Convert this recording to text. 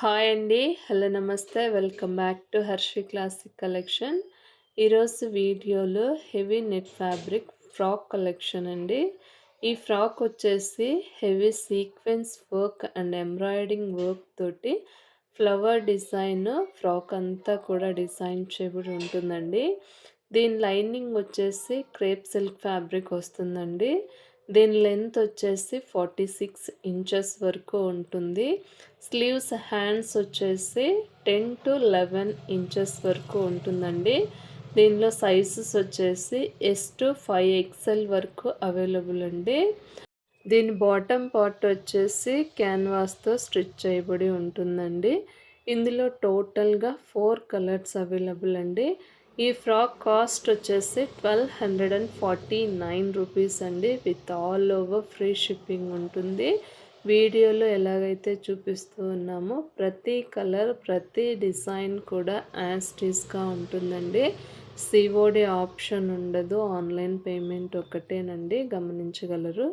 Hi అండి. Hello నమస్తే. Welcome back to Harshi classic collection. ఈరోజు వీడియోలో heavy net fabric frock collection అండి. ఈ ఫ్రాక్ వచ్చేసి heavy sequence work and embroidering work తోటి ఫ్లవర్ డిజైన్ ఫ్రాక్ అంతా కూడా డిజైన్ చేయబడి ఉంటుందండి. దీని లైనింగ్ వచ్చేసి క్రేప్ సిల్క్ ఫ్యాబ్రిక్ వస్తుందండి. దీని లెంత్ వచ్చేసి 46 ఇంచెస్ వరకు ఉంటుంది. స్లీవ్స్ హ్యాండ్స్ వచ్చేసి 10 to 11 ఇంచెస్ వరకు ఉంటుందండి. దీనిలో సైజెస్ వచ్చేసి S to 5XL వరకు అవైలబుల్ అండి. దీని బాటమ్ పార్ట్ వచ్చేసి క్యాన్వాస్తో స్టిచ్ చేయబడి ఉంటుందండి. ఇందులో టోటల్గా 4 కలర్స్ అవైలబుల్ అండి. ఈ ఫ్రాక్ కాస్ట్ వచ్చేసి 1249 రూపీస్ అండి. With all over free shipping ఉంటుంది. వీడియోలో ఎలాగైతే చూపిస్తూ ఉన్నామో ప్రతి కలర్ ప్రతి డిజైన్ కూడా యాజ్ టీస్గా ఉంటుందండి. సిఓడి ఆప్షన్ ఉండదు. ఆన్లైన్ పేమెంట్ ఒకటేనండి, గమనించగలరు.